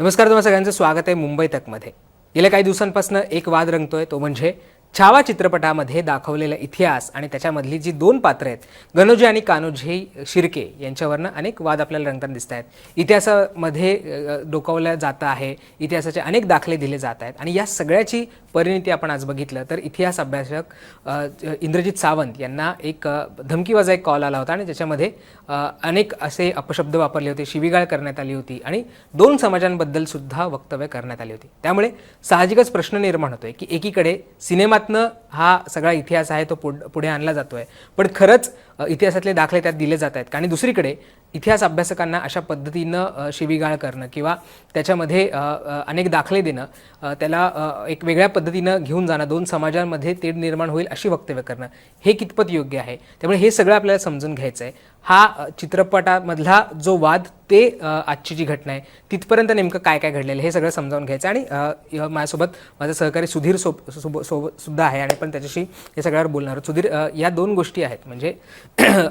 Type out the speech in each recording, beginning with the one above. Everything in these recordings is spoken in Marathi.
नमस्कार, तुम्हा सगळ्यांचं स्वागत आहे मुंबई तकमध्ये. गेल्या काही दिवसांपासून एक वाद रंगतोय, तो म्हणजे छावा चित्रपटामध्ये दाखवलेला इतिहास आणि त्याच्यामधली जी दोन पात्र आहेत, गणोजी आणि कान्होजी शिर्के, यांच्यावरनं अनेक वाद आपल्याला रंगताना दिसत आहेत. इतिहासामध्ये डोकावलं जातं आहे, इतिहासाचे अनेक दाखले दिले जात आहेत आणि या सगळ्याची परिणिती आपण आज बघितलं तर इतिहास अभ्यासक इंद्रजित सावंत यांना एक धमकीवाजा एक कॉल आला होता आणि त्याच्यामध्ये अनेक असे अपशब्द वापरले होते, शिवीगाळ करण्यात आली होती आणि दोन समाजांबद्दल सुद्धा वक्तव्य करण्यात आली होती. त्यामुळे साहजिकच प्रश्न निर्माण होतोय की एकीकडे सिनेमातनं हा सगळा इतिहास आहे तो पुढे आणला जातोय, पण खरंच इतिहासातले दाखले त्यात दिले जात आहेत का, आणि दुसरीकडे इतिहास अभ्यासकांना अशा पद्धतीनं शिवीगाळ करणं किंवा त्याच्यामध्ये अनेक दाखले देणं, त्याला एक वेगळ्या पद्धतीनं घेऊन जाणं, दोन समाजांमध्ये तेढ निर्माण होईल अशी वक्तव्य करणं, हे कितपत योग्य आहे. त्यामुळे हे सगळं आपल्याला समजून घ्यायचं आहे. हा चित्रपटामधला जो वाद ते आजची जी घटना आहे तिथपर्यंत नेमकं काय काय घडलेलं हे सगळं समजावून घ्यायचं आहे. आणि माझ्यासोबत माझा सहकारी सुधीर सुद्धा आहे आणि आपण त्याच्याशी हे सगळ्यावर बोलणार आहोत. सुधीर, या दोन गोष्टी आहेत. म्हणजे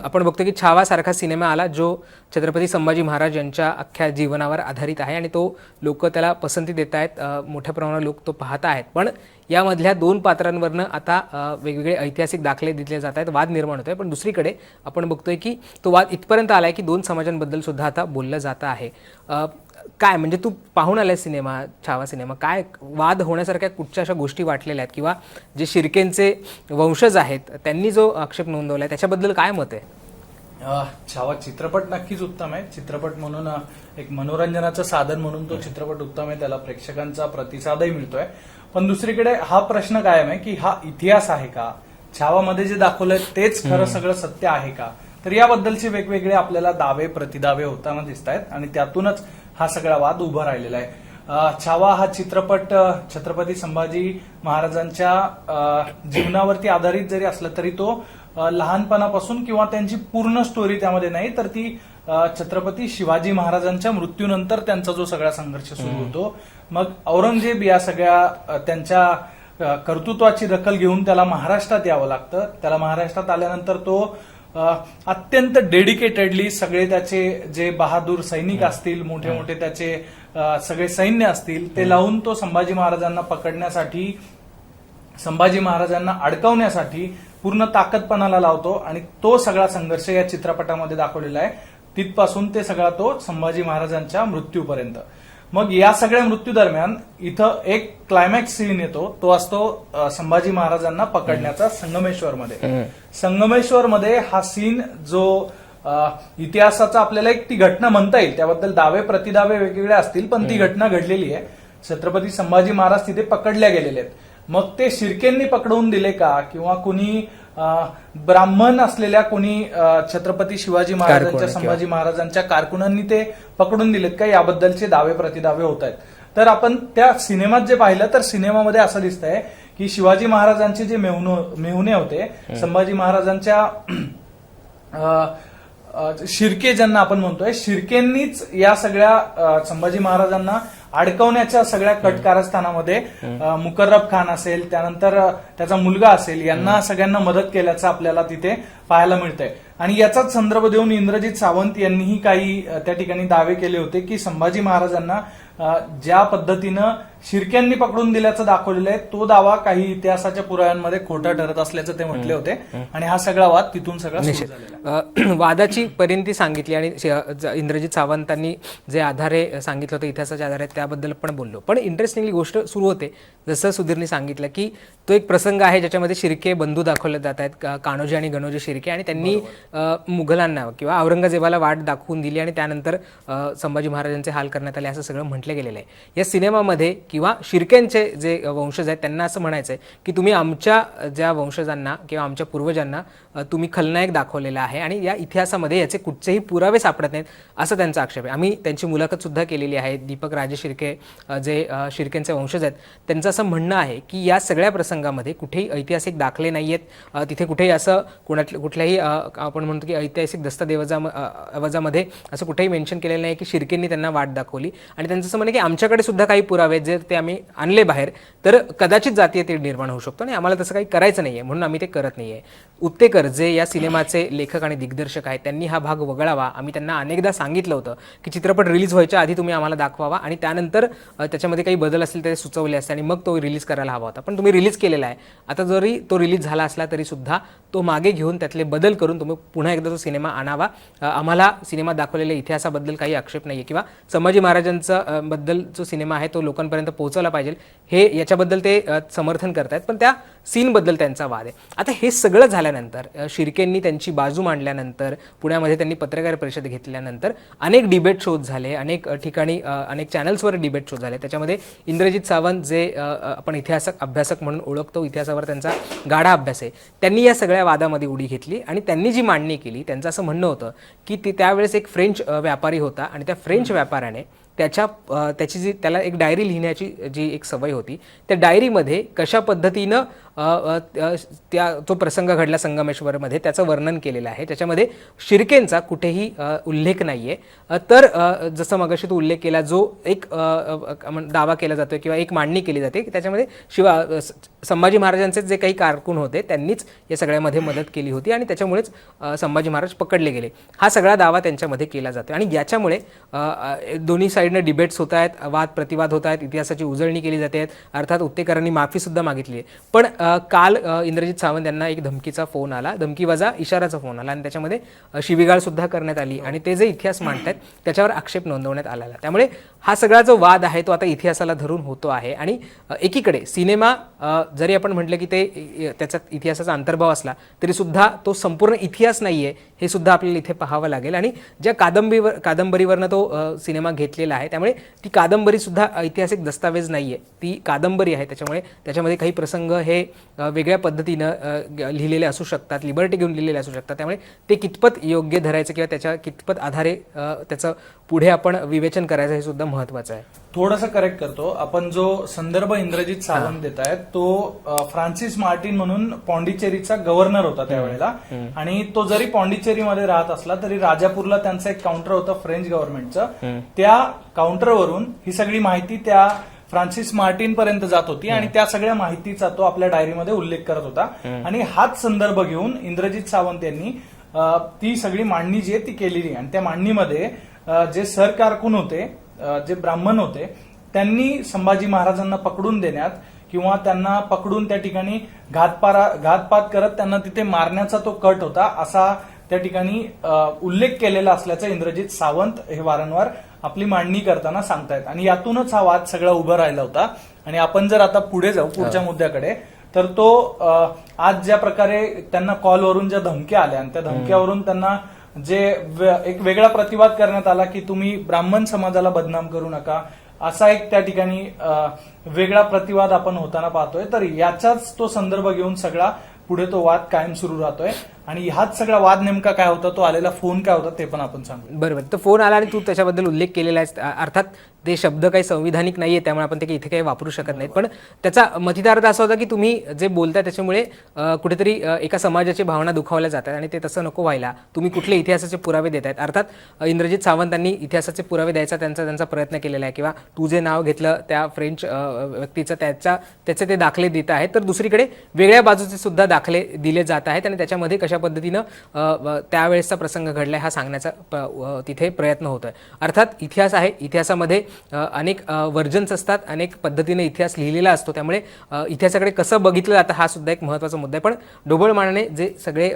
आपण बघतो की छावा सारखा सिनेमा आला जो छत्रपती संभाजी महाराज यांच्या अख्ख्या जीवनावर आधारित आहे आणि तो लोक त्याला पसंती देत आहेत, मोठ्या प्रमाणावर लोक तो पाहत आहेत. पण यामधल्या दोन पात्रांवरनं आता वेगवेगळे ऐतिहासिक दाखले दिले जात आहेत, वाद निर्माण होत आहे. पण दुसरीकडे आपण बघतोय की तो वाद इथपर्यंत आला आहे की दोन समाजांबद्दल सुद्धा आता बोललं जातं आहे. काय म्हणजे तू पाहून आलाय सिनेमा, छावा सिनेमा, काय वाद होण्यासारख्या कुठच्या अशा गोष्टी वाटलेल्या आहेत किंवा जे शिर्केंचे वंशज आहेत त्यांनी जो आक्षेप नोंदवला आहे त्याच्याबद्दल काय मत आहे? छावा चित्रपट नक्कीच उत्तम आहे. चित्रपट म्हणून एक मनोरंजनाचं साधन म्हणून तो चित्रपट उत्तम आहे, त्याला प्रेक्षकांचा प्रतिसादही मिळतोय. पण दुसरीकडे हा प्रश्न कायम आहे की हा इतिहास आहे का, छावामध्ये जे दाखवलंय तेच खरं सगळं सत्य आहे का. तर याबद्दलचे वेगवेगळे आपल्याला दावे प्रतिदावे होताना दिसत आहेत आणि त्यातूनच हा सगळा वाद उभा राहिलेला आहे. छावा हा चित्रपट छत्रपती संभाजी महाराजांच्या जीवनावरती आधारित जरी असला तरी तो लहानपणापासून किंवा त्यांची पूर्ण स्टोरी त्यामध्ये नाही, तर ती छत्रपती शिवाजी महाराजांच्या मृत्यूनंतर त्यांचा जो सगळा संघर्ष सुरू होतो. मग औरंगजेब या सगळ्या त्यांच्या कर्तृत्वाची दखल घेऊन त्याला महाराष्ट्रात यावं लागतं. त्याला महाराष्ट्रात आल्यानंतर तो अत्यंत डेडिकेटेडली सगळे त्याचे जे बहादूर सैनिक असतील, मोठे मोठे त्याचे सगळे सैन्य असतील, ते लावून तो संभाजी महाराजांना पकडण्यासाठी, संभाजी महाराजांना अडकवण्यासाठी पूर्ण ताकदपणाला लावतो आणि तो सगळा संघर्ष या चित्रपटामध्ये दाखवलेला आहे, तिथपासून ते सगळा तो संभाजी महाराजांच्या मृत्यूपर्यंत. मग या सगळ्या मृत्यू दरम्यान इथं एक क्लायमॅक्स सीन येतो, तो असतो संभाजी महाराजांना पकडण्याचा संगमेश्वरमध्ये. संगमेश्वरमध्ये हा सीन जो इतिहासाचा आपल्याला एक ती घटना म्हणता येईल, त्याबद्दल दावे प्रतिदावे वेगवेगळे असतील, पण ती घटना घडलेली आहे. छत्रपती संभाजी महाराज तिथे पकडल्या गेलेले आहेत. मग ते शिर्केंनी पकडवून दिले का किंवा कुणी ब्राह्मण असलेल्या कुणी छत्रपती शिवाजी महाराजांच्या संभाजी महाराजांच्या कारकुनांनी ते पकडून दिलेत का, याबद्दलचे दावे प्रतिदावे होत आहेत. तर आपण त्या सिनेमात जे पाहिलं तर सिनेमामध्ये असं दिसतंय की शिवाजी महाराजांचे जे मेहुणे होते, संभाजी महाराजांच्या शिर्के ज्यांना आपण म्हणतोय, शिर्केंनीच या सगळ्या संभाजी महाराजांना अडकवण्याच्या सगळ्या कटकारस्थानामध्ये मुकर्रब खान असेल, त्यानंतर त्याचा मुलगा असेल, यांना सगळ्यांना मदत केल्याचं आपल्याला तिथे पाहायला मिळतंय. आणि याचाच संदर्भ देऊन इंद्रजित सावंत यांनीही काही त्या ठिकाणी दावे केले होते की संभाजी महाराजांना ज्या पद्धतीनं शिर्क्यांनी पकडून दिल्याचं दाखवलेलं आहे, तो दावा काही इतिहासाच्या पुराव्यांमध्ये खोटा ठरत असल्याचं ते म्हटले होते. आणि हा सगळा वाद तिथून सगळा सुरू झालेला. वादाची परिणती सांगितली आणि इंद्रजित सावंतांनी जे आधारे सांगितलं होतं इतिहासाच्या आधारे, त्याबद्दल पण बोललो. पण इंटरेस्टिंगली गोष्ट सुरू होते, जसं सुधीरने सांगितलं की तो एक प्रसंग आहे ज्याच्यामध्ये शिर्के बंधू दाखवले जात आहेत, कान्होजी आणि गणोजी शिर्के, आणि त्यांनी मुघलांना किंवा औरंगजेबाला वाट दाखवून दिली आणि त्यानंतर संभाजी महाराजांचे हाल करण्यात आले असं सगळं म्हटलं गेलेलं आहे. या सिनेमामध्ये किंवा शिर्केंचे जे वंशज आहेत त्यांना असं म्हणायचं आहे की तुम्ही आमच्या ज्या वंशजांना किंवा आमच्या पूर्वजांना तुम्ही खलनायक दाखवलेला आहे आणि या इतिहासामध्ये याचे कुठचेही पुरावे सापडत नाहीत असं त्यांचा आक्षेप आहे. आम्ही त्यांची मुलाखत सुद्धा केलेली आहे. दीपक राजे शिर्के जे शिर्केंचे वंशज आहेत त्यांचं असं म्हणणं आहे की या सगळ्या प्रसंगामध्ये कुठेही ऐतिहासिक दाखले नाही आहेत, तिथे कुठेही असं कुठल्याही आपण म्हणतो की ऐतिहासिक दस्तऐवजामध्ये असं कुठेही मेन्शन केलेलं नाही की शिर्केंनी त्यांना वाट दाखवली. आणि त्यांचं असं म्हणणं की आमच्याकडे सुद्धा काही पुरावे आहेत, जर ते आम्ही आणले बाहेर तर कदाचित जातीय तेढ निर्माण होऊ शकतो आणि आम्हाला तसं काही करायचं नाहीये म्हणून आम्ही ते करत नाहीये. उत्तेकर जे या सिनेमाचे लेखक आणि दिग्दर्शक आहेत त्यांनी हा भाग वगळावा. आम्ही त्यांना अनेकदा सांगितलं होतं की चित्रपट रिलीज व्हायच्या आधी तुम्ही आम्हाला दाखवावा आणि त्यानंतर त्यानंतर त्याच्यामध्ये काही बदल असतील ते सुचवले असते आणि मग तो रिलीज करायला हवा होता. पण तुम्ही रिलीज केलेला आहे. आता जरी तो रिलीज झाला असला तरी सुद्धा तो मागे घेऊन त्यातले बदल करून तुम्ही पुन्हा एकदा तो सिनेमा आणावा. आम्हाला सिनेमा दाखवलेल्या इतिहासाबद्दल काही आक्षेप नाही आहे किंवा संभाजी महाराजांचा बद्दल जो सिनेमा आहे तो लोकांपर्यंत पोहोचवला पाहिजे हे याच्याबद्दल ते समर्थन करतायत. पण त्या सीनबद्दल त्यांचा वाद आहे. आता हे सगळं झाल्यानंतर शिर्केंनी त्यांची बाजू मांडल्यानंतर पुण्यामध्ये त्यांनी पत्रकार परिषद घेतल्यानंतर अनेक डिबेट शोज झाले, अनेक ठिकाणी अनेक चॅनल्सवर डिबेट शो झाले. त्याच्यामध्ये इंद्रजित सावंत जे आपण इतिहासक अभ्यासक म्हणून ओळखतो, इतिहासावर त्यांचा गाढा अभ्यास आहे, त्यांनी या सगळ्या वादामध्ये उडी घेतली आणि त्यांनी जी मांडणी केली त्यांचं असं म्हणणं होतं की त्यावेळेस एक फ्रेंच व्यापारी होता आणि त्या फ्रेंच व्यापाऱ्याने त्याची जी त्याला एक डायरी लिहिण्याची जी एक सवय होती त्या डायरीमध्ये कशा पद्धतीनं तो प्रसंग घडला संगमेश्वरमध्ये त्याचं वर्णन केलेलं आहे. त्याच्यामध्ये शिर्केंचा कुठेही उल्लेख नाही आहे. तर जसं मगाशी तो उल्लेख केला जो एक दावा केला जातो किंवा एक मांडणी केली जाते की त्याच्यामध्ये संभाजी महाराजांचे जे काही कारकून होते त्यांनीच या सगळ्यामध्ये मदत केली होती आणि त्याच्यामुळेच संभाजी महाराज पकडले गेले, हा सगळा दावा त्यांच्यामध्ये केला जातो. आणि याच्यामुळे दोन्ही साईडनं डिबेट्स होत आहेत, वाद प्रतिवाद होत आहेत, इतिहासाची उजळणी केली जाते. अर्थात उत्तेकरांनी माफीसुद्धा मागितली आहे. पण काल इंद्रजित सावंत यांना एक धमकीचा फोन आला, धमकी वजा इशाराचा फोन आला आणि त्याच्यामध्ये शिवीगाळ सुद्धा करण्यात आली आणि ते जे इतिहास मांडतात त्याच्यावर आक्षेप नोंदवण्यात आला. त्यामुळे हा सगळा जो वाद आहे तो आता इतिहासाला धरून होतो आहे. आणि एकीकडे सिनेमा जरी आपण म्हटलं की ते त्याचा इतिहासाचा अंतर्भाव असला तरी सुद्धा तो संपूर्ण इतिहास नाही आहे हे सुद्धा आपल्याला इथे पाहावं लागेल. आणि ज्या कादंबरीवरनं तो सिनेमा घेतलेला आहे त्यामुळे ती कादंबरी सुद्धा ऐतिहासिक दस्तावेज नाही आहे, ती कादंबरी आहे. त्याच्यामुळे त्याच्यामध्ये काही प्रसंग हे वेगळ्या पद्धतीनं लिहिलेले असू शकतात, लिबर्टी घेऊन लिहिलेले असू शकतात. त्यामुळे ते कितपत योग्य धरायचं किंवा त्याच्या कितपत आधारे त्याचं पुढे आपण विवेचन करायचं हे सुद्धा महत्त्वाचं आहे. थोडंसं करेक्ट करतो आपण. जो संदर्भ इंद्रजित सावंत देत आहेत तो फ्रान्सिस मार्टिन म्हणून पॉंडिचेरीचा गव्हर्नर होता त्यावेळेला. आणि तो जरी पॉंडिचेरीमध्ये राहत असला तरी राजापूरला त्यांचं एक काउंटर होतं फ्रेंच गव्हर्नमेंटचं. त्या काउंटरवरून ही सगळी माहिती त्या फ्रान्सिस मार्टिन पर्यंत जात होती आणि त्या सगळ्या माहितीचा तो आपल्या डायरीमध्ये उल्लेख करत होता. आणि हाच संदर्भ घेऊन इंद्रजित सावंत यांनी ती सगळी मांडणी जी आहे ती केलेली. आणि त्या मांडणीमध्ये जे सरकारकून होते, जे ब्राह्मण होते, त्यांनी संभाजी महाराजांना पकडून देण्यात किंवा त्यांना पकडून त्या ठिकाणी घातपात करत त्यांना तिथे मारण्याचा तो कट होता असा त्या ठिकाणी उल्लेख केलेला असल्याचं इंद्रजित सावंत हे वारंवार आपली मांडणी करताना सांगतायत. आणि यातूनच हा वाद सगळा उभा राहिला होता. आणि आपण जर आता पुढे जाऊ पुढच्या मुद्द्याकडे तर तो आज ज्या प्रकारे त्यांना कॉलवरून ज्या धमक्या आल्या आणि त्या धमक्यावरून त्यांना जे एक वेगळा प्रतिवाद करण्यात आला की तुम्ही ब्राह्मण समाजाला बदनाम करू नका असा एक त्या ठिकाणी वेगळा प्रतिवाद आपण होताना पाहतोय. तर याचाच तो संदर्भ घेऊन सगळा पुढे तो वाद कायम सुरू राहतोय. आणि हाच सगळा वाद नेमका काय होता, तो आलेला फोन काय होता ते पण आपण सांगू. बरोबर, तो फोन आला आणि तू त्याच्याबद्दल उल्लेख केलेला आहे. अर्थात ते शब्द काही संविधानिक नाहीये त्यामुळे आपण ते इथे काही वापरू शकत नाहीत. पण त्याचा मथितार्थ असा होता की तुम्ही जे बोलताय त्याच्यामुळे कुठेतरी एका समाजाची भावना दुखावल्या जातात आणि ते तसं नको व्हायला. तुम्ही कुठले इतिहासाचे पुरावे देत आहेत. अर्थात इंद्रजित सावंतांनी इतिहासाचे पुरावे द्यायचा त्यांचा प्रयत्न केलेला आहे किंवा तू जे नाव घेतलं त्या फ्रेंच व्यक्तीचं त्याचे ते दाखले देत आहेत. तर दुसरीकडे वेगळ्या बाजूचे सुद्धा दाखले दिले जात आहेत आणि त्याच्यामध्ये कशा पद्धतीनं त्यावेळेसचा प्रसंग घडलाय हा सांगण्याचा तिथे प्रयत्न होतोय. अर्थात इतिहास आहे, इतिहासामध्ये अनेक व्हर्जन्स असतात, अनेक पद्धतीने इतिहास लिहिलेला असतो. त्यामुळे इतिहासाकडे कसं बघितलं जातं हा सुद्धा एक महत्त्वाचा मुद्दा आहे. पण ढोबळमानाने जे सगळे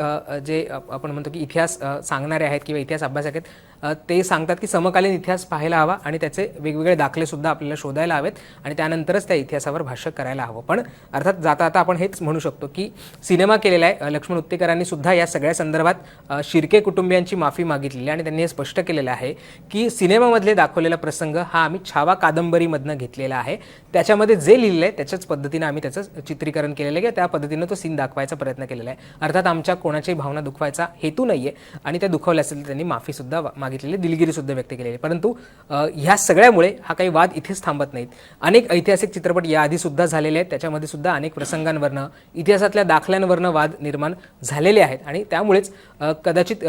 जे आपण म्हणतो की इतिहास सांगणारे आहेत किंवा इतिहास अभ्यासक आहेत ते सांगतात की समकालीन इतिहास पाहायला हवा आणि त्याचे वेगवेगळे दाखले सुद्धा आपल्याला शोधायला हवेत आणि त्यानंतरच त्या इतिहासावर भाष्य करायला हवं. पण अर्थात जाता आता आपण हेच म्हणू शकतो की सिनेमा केलेला आहे. लक्ष्मण उत्तेकरांनी सुद्धा या सगळ्या संदर्भात शिर्के कुटुंबियांची माफी मागितलेली आणि त्यांनी हे स्पष्ट केलेलं आहे की सिनेमामधले दाखवलेला प्रसंग हा आम्ही छावा कादंबरीमधनं घेतलेला आहे. त्याच्यामध्ये जे लिहिलं आहे त्याच्याच पद्धतीनं आम्ही त्याचं चित्रीकरण केलेलं आहे, त्या पद्धतीनं तो सीन दाखवायचा प्रयत्न केलेला आहे. अर्थात आमच्या कोणाच्याही भावना दुखवायचा हेतू नाही आहे आणि त्या दुखावल्या असेल तर त्यांनी माफीसुद्धा मागितलेली, दिलगिरीसुद्धा व्यक्त केलेली. परंतु ह्या सगळ्यामुळे हा काही वाद इथेच थांबत नाहीत. अनेक ऐतिहासिक चित्रपट याआधी सुद्धा झालेले आहेत, त्याच्यामध्ये सुद्धा अनेक प्रसंगांवरनं इतिहासातल्या दाखल्यांवरनं वाद निर्माण झालेले आहेत आणि त्यामुळेच कदाचित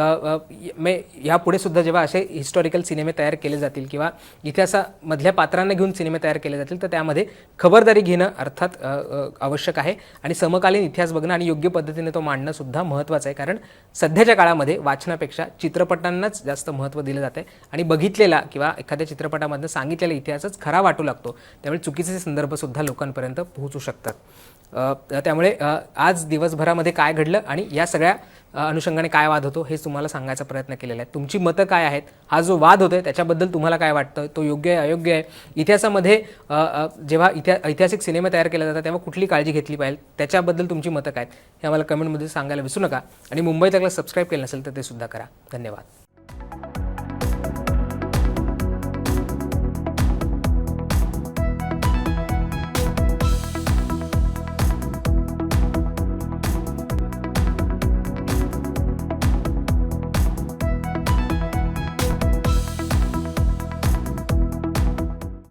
यापुढे सुद्धा जेव्हा असे हिस्टॉरिकल सिनेमे तयार केले जातील किंवा इतिहासामधल्या पात्रांना घेऊन सिनेमे तयार केले जातील तर त्यामध्ये खबरदारी घेणं अर्थात आवश्यक आहे आणि समकालीन इतिहास बघणं आणि योग्य पद्धतीने तो मांडणं सुद्धा महत्त्वाचं आहे. कारण सध्याच्या काळामध्ये वाचनापेक्षा चित्रपटांनाच जास्त महत्त्व महत्त्व दिलं जातं आणि बघितलेला किंवा एखाद्या चित्रपटामधनं सांगितलेला इतिहासच खरा वाटू लागतो. त्यामुळे चुकीचे संदर्भसुद्धा लोकांपर्यंत पोहोचू शकतात. त्यामुळे आज दिवसभरामध्ये काय घडलं आणि या सगळ्या अनुषंगाने काय वाद होतो हे तुम्हाला सांगायचा प्रयत्न केलेला आहे. तुमची मतं काय आहेत, हा जो वाद होतोय त्याच्याबद्दल तुम्हाला काय वाटतं, तो योग्य आहे अयोग्य आहे, इतिहासामध्ये जेव्हा ऐतिहासिक सिनेमा तयार केला जातात तेव्हा कुठली काळजी घेतली पाहिजे, त्याच्याबद्दल तुमची मतं काय हे आम्हाला कमेंटमध्ये सांगायला विसरू नका. आणि मुंबई तकला सबस्क्राईब केलं नसेल तर ते सुद्धा करा. धन्यवाद.